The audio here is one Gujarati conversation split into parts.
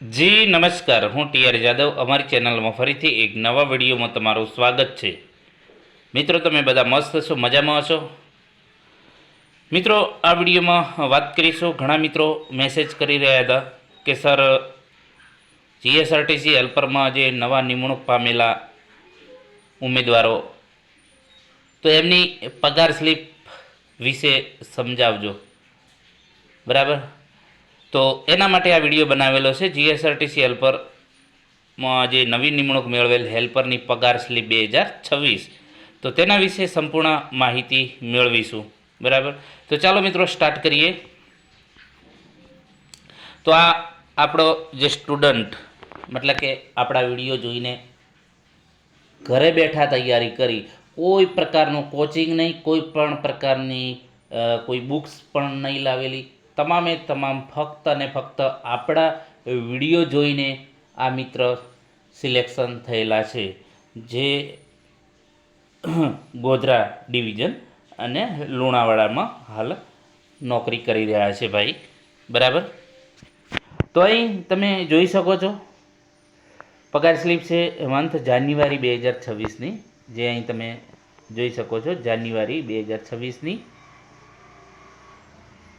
જી નમસ્કાર, હું ટીઆર જાદવ. અમારી ચેનલમાં ફરીથી એક નવા વિડીયોમાં તમારું સ્વાગત છે. મિત્રો, તમે બધા મસ્ત છો, મજામાં હશો? મિત્રો, આ વિડીયોમાં વાત કરીશું. ઘણા મિત્રો મેસેજ કરી રહ્યા હતા કે સર, જીએસઆરટીસી હેલ્પરમાં જે નવા નિમણૂક પામેલા ઉમેદવારો, તો એમની પગાર સ્લીપ વિશે સમજાવજો. બરાબર, તો એના માટે આ વિડીયો બનાવેલો છે. જીએસઆરટીસી હેલ્પરમાં જે નવી નિમણૂક મેળવેલ હેલ્પરની પગાર સ્લીપ 2026, તો તેના વિશે સંપૂર્ણ માહિતી મેળવીશું. બરાબર, તો ચાલો મિત્રો સ્ટાર્ટ કરીએ. તો આ આપણો જે સ્ટુડન્ટ, મતલબ કે આપણા વિડીયો જોઈને ઘરે બેઠા તૈયારી કરી, કોઈ પ્રકારનું કોચિંગ નહીં, કોઈ પણ પ્રકારની કોઈ બુક્સ પણ નહીં લાવેલી, તમામે તમામ ફક્ત અને ફક્ત આપણા વિડીયો જોઈને આ મિત્ર સિલેક્શન થયેલા છે, જે ગોધરા ડિવિઝન અને લુણાવાડામાં હાલ નોકરી કરી રહ્યા છે ભાઈ. બરાબર, તો અહીં તમે જોઈ શકો છો પગાર સ્લીપ છે મંથ જાન્યુઆરી 2026ની, જે અહીં તમે જોઈ શકો છો જાન્યુઆરી 2026ની.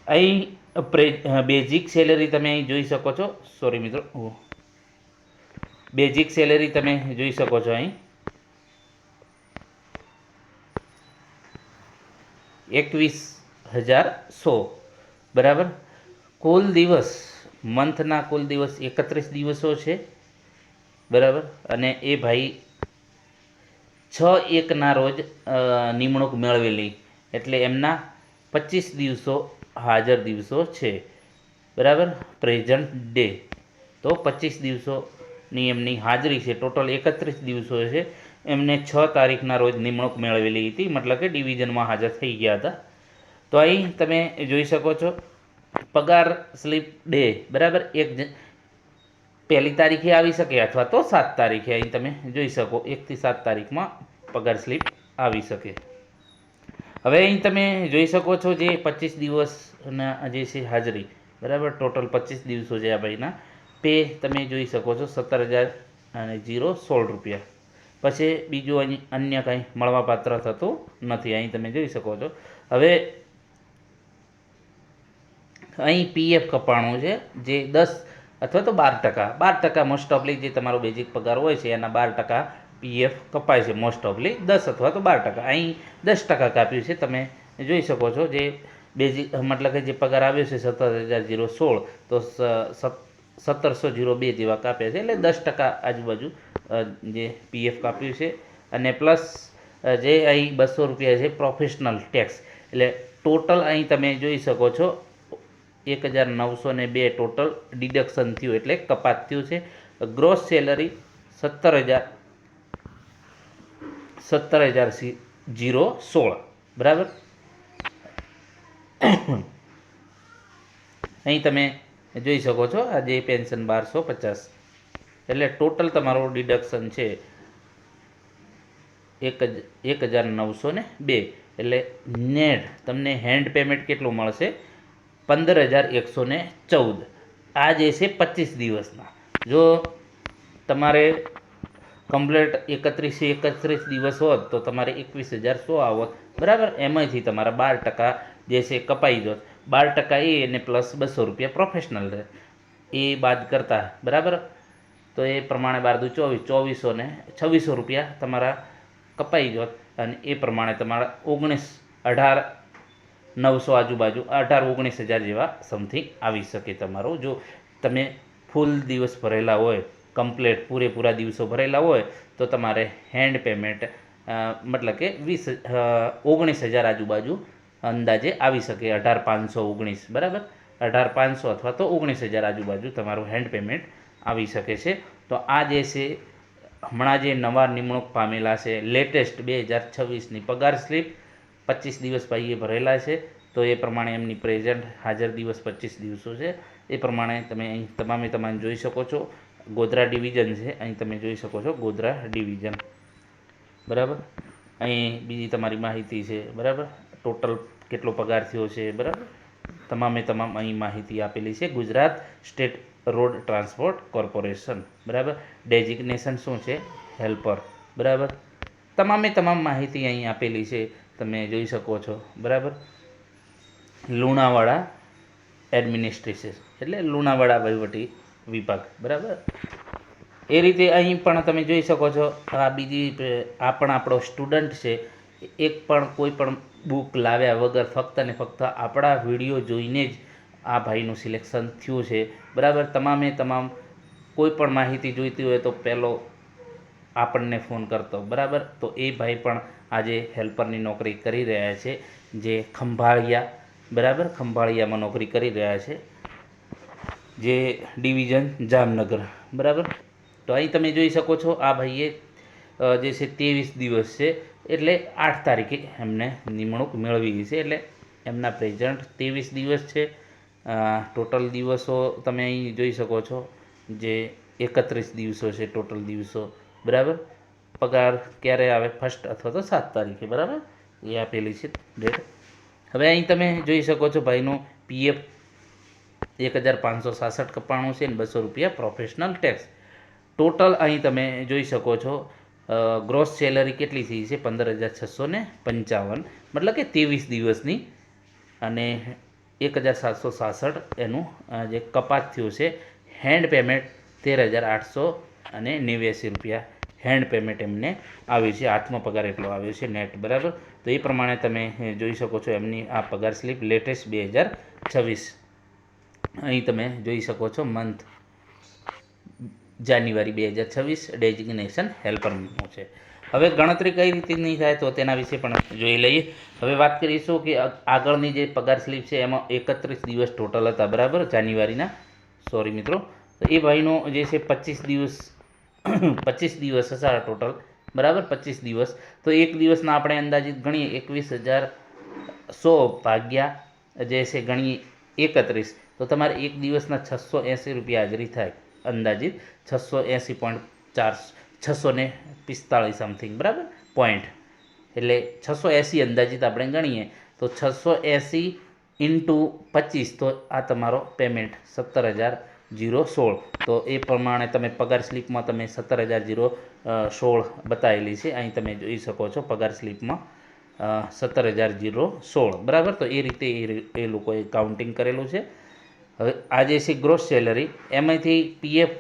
અહીં બેઝિક સેલેરી તમે અહીં જોઈ શકો છો. સોરી મિત્રો, બેઝિક સેલેરી તમે જોઈ શકો છો અહીં 21,100. બરાબર, કુલ દિવસ, મંથના કુલ દિવસ 31 દિવસો છે. બરાબર, અને એ ભાઈ 6/1ના રોજ નિમણૂક મેળવેલી, એટલે એમના 25 દિવસો હાજર દિવસો છે. બરાબર, પ્રેઝન્ટ ડે તો 25 દિવસોની એમની હાજરી છે. ટોટલ 31 દિવસો છે. એમને 6 તારીખના રોજ નિમણૂક મેળવેલી હતી, મતલબ કે ડિવિઝનમાં હાજર થઈ ગયા હતા. તો અહીં તમે જોઈ શકો છો પગાર સ્લીપ ડે. બરાબર, પહેલી તારીખે આવી શકે અથવા તો 7 તારીખે. અહીં તમે જોઈ શકો 1 થી 7 તારીખમાં પગાર સ્લીપ આવી શકે. હવે અહીં તમે જોઈ શકો છો જે 25 દિવસના જે છે હાજરી. બરાબર, ટોટલ 25 દિવસો છે આ ભાઈના. પે તમે જોઈ શકો છો 17,016 રૂપિયા. પછી બીજું અહીં અન્ય કંઈ મળવાપાત્ર થતું નથી, અહીં તમે જોઈ શકો છો. હવે અહીં પીએફ કપાણું છે, જે 10 અથવા તો 12%, 12% મોસ્ટ ઓફલી જે તમારો બેઝિક પગાર હોય છે એના 12% પીએફ કપાય છે. મોસ્ટ ઓફલી 10 અથવા તો 12%. અહીં 10% કાપ્યું છે, તમે જોઈ શકો છો. જે બેઝિક મતલબ કે જે પગાર આવ્યો છે 17,016, તો 17,002 જેવા કાપ્યા છે, એટલે 10% આજુબાજુ જે પીએફ કાપ્યું છે. અને પ્લસ જે અહીં 200 રૂપિયા છે પ્રોફેશનલ ટેક્સ, એટલે ટોટલ અહીં તમે જોઈ શકો છો 1,902 ટોટલ ડિડક્શન થયું, એટલે કપાત થયું છે. Gross salary 17,016. બરાબર, અહીં તમે જોઈ શકો છો આ જે પેન્શન 1,250, એટલે ટોટલ તમારું ડિડક્શન છે 1,902. એટલે નેટ તમને હેન્ડ પેમેન્ટ કેટલું મળશે? 15,114. આ જે છે 25 દિવસના. જો તમારે કમ્પ્લેટ 31 દિવસ હોત તો તમારે 21,100 આવત. બરાબર, એમાંથી તમારા 12% જે છે કપાઈ જોત. 12% એ અને પ્લસ 200 રૂપિયા પ્રોફેશનલ રહે એ બાદ કરતા. બરાબર, તો એ પ્રમાણે 12 દુ 24, 2400 ને 2600 રૂપિયા તમારા કપાઈ જોત. અને એ પ્રમાણે તમારા 18,900 આજુબાજુ 18-19,000 જેવા સમથિંગ આવી શકે તમારું, જો તમે ફૂલ દિવસ ભરેલા હોય, કમ્પ્લેટ પૂરેપૂરા દિવસો ભરેલા હોય, તો તમારે હેન્ડ પેમેન્ટ મતલબ કે 19,000 આજુબાજુ અંદાજે આવી શકે. 18,519. બરાબર, 18,500 અથવા તો 19,000 આજુબાજુ તમારું હેન્ડ પેમેન્ટ આવી શકે છે. તો આ જે છે હમણાં જે નવા નિમણૂક પામેલા છે લેટેસ્ટ 2026ની પગાર સ્લીપ 25 દિવસ ભાઈએ ભરેલા છે, તો એ પ્રમાણે એમની પ્રેઝન્ટ હાજર દિવસ 25 દિવસો છે. એ પ્રમાણે તમે અહીં તમામે જોઈ શકો છો. ગોધરા ડિવિઝન છે, અહીં તમે જોઈ શકો છો ગોધરા ડિવિઝન. બરાબર, અહીં બીજી તમારી માહિતી છે. બરાબર, ટોટલ કેટલો પગાર થયો છે. બરાબર, તમામે તમામ અહીં માહિતી આપેલી છે. Gujarat state road transport corporation, બરાબર. ડેઝિગ્નેશન શું છે? હેલ્પર, બરાબર. તમામ માહિતી અહીં આપેલી છે, તમે જોઈ શકો છો, બરાબર. લુણાવાડા એડમિનિસ્ટ્રેશન એટલે લુણાવાડા વહીવટી વિભાગ, બરાબર. એ રીતે અહીં પણ તમે જોઈ શકો છો, આ પણ આપણો સ્ટુડન્ટ છે. એક પણ કોઈ પણ બુક લાવ્યા વગર ફક્ત ને ફક્ત આપણા વિડીયો જોઈને જ આ ભાઈનું સિલેક્શન થયું છે, બરાબર. તમામ કોઈ પણ માહિતી જોઈતી હોય તો પહેલો આપણને ફોન કરતો, બરાબર. તો એ ભાઈ પણ આજે હેલ્પરની નોકરી કરી રહ્યા છે, જે ખંભાળિયા, બરાબર, ખંભાળિયામાં નોકરી કરી રહ્યા છે, જે ડિવિઝન જામનગર, બરાબર. તો અહીં તમે જોઈ શકો છો, આ ભાઈએ જે છે 23 દિવસ છે, એટલે 8 તારીખે એમને નિમણૂક મેળવી છે, એટલે એમના પ્રેઝન્ટ 23 દિવસ છે. ટોટલ દિવસો તમે અહીં જોઈ શકો છો, જે 31 દિવસો છે ટોટલ દિવસો, બરાબર. પગાર ક્યારે આવે? 1 અથવા તો 7 તારીખે, બરાબર, એ આપેલી છે ડેટ. હવે અહીં તમે જોઈ શકો છો ભાઈનું પીએફ 1567 કપાણું છે ને 200 રૂપિયા પ્રોફેશનલ ટેક્સ. ટોટલ અહીં તમે જોઈ શકો છો, ગ્રોસ સેલરી કેટલી થઈ છે? 15,655, મતલબ કે 23 દિવસની, અને 1,767 એનું જે કપાત થયું છે. હેન્ડ પેમેન્ટ 13,889 રૂપિયા હેન્ડ પેમેન્ટ એમને આવ્યું છે. હાથમાં પગાર એટલો આવ્યો છે નેટ, બરાબર. તો એ પ્રમાણે તમે જોઈ શકો છો એમની આ પગાર સ્લીપ લેટેસ્ટ 2026. અહીં તમે જોઈ શકો છો મંથ જાન્યુઆરી 2026 ડેઝિગ્નેશન હેલ્પરનું છે. હવે ગણતરી કઈ રીતની થાય તો તેના વિશે પણ જોઈ લઈએ. હવે વાત કરીશું કે આગળની જે પગાર સ્લીપ છે એમાં 31 દિવસ ટોટલ હતા, બરાબર, જાન્યુઆરીના. સોરી મિત્રો. તો એ ભાઈનો જે છે 25 દિવસ હતા ટોટલ, બરાબર, 25 દિવસ. તો એક દિવસના આપણે અંદાજિત ગણીએ 21,100 ભાગ્યા જે છે ગણીએ 31, તો તમારે એક દિવસના 680 રૂપિયા હાજરી થાય, અંદાજિત 645 સમથિંગ, બરાબર, પોઈન્ટ. એટલે 680 અંદાજિત આપણે ગણીએ તો 680 ઇન્ટુ 25, તો આ તમારો પેમેન્ટ 17,016. તો એ પ્રમાણે તમે પગાર સ્લીપમાં તમે 17,016 બતાવેલી છે, અહીં તમે જોઈ શકો છો પગાર સ્લીપમાં 17,016, બરાબર. તો એ રીતે એ લોકોએ કાઉન્ટિંગ કરેલું છે. હવે આ જે છે ગ્રોસ સેલરી, એમાંથી પીએફ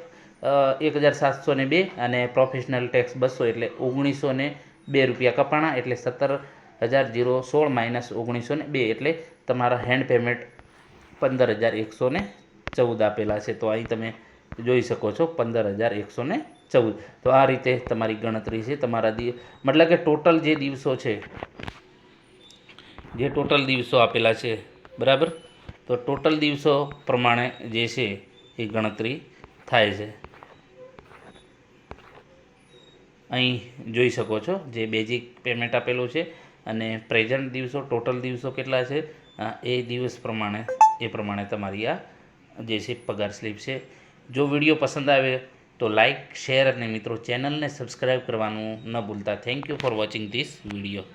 1,702 અને પ્રોફેશનલ ટેક્સ 200, એટલે 1,902 રૂપિયા કપાણા, એટલે 17,016 માઇનસ 1,902, એટલે તમારા હેન્ડ પેમેન્ટ 15,114 આપેલા છે. તો અહીં તમે જોઈ શકો છો 15,114. તો આ રીતે તમારી ગણતરી છે તમારા મતલબ કે ટોટલ જે દિવસો છે, જે ટોટલ દિવસો આપેલા છે, બરાબર. તો ટોટલ દિવસો પ્રમાણે જે છે એ ગણતરી થાય છે. અહીં જોઈ શકો છો જે બેઝિક પેમેન્ટ આપેલું છે અને પ્રેઝન્ટ દિવસો, ટોટલ દિવસો કેટલા છે એ દિવસ પ્રમાણે તમારી આ જે છે પગાર સ્લીપ છે. જો વિડીયો પસંદ આવે તો લાઈક, શેર અને મિત્રો ચેનલને સબસ્ક્રાઈબ કરવાનું ન ભૂલતા. Thank you for watching this video.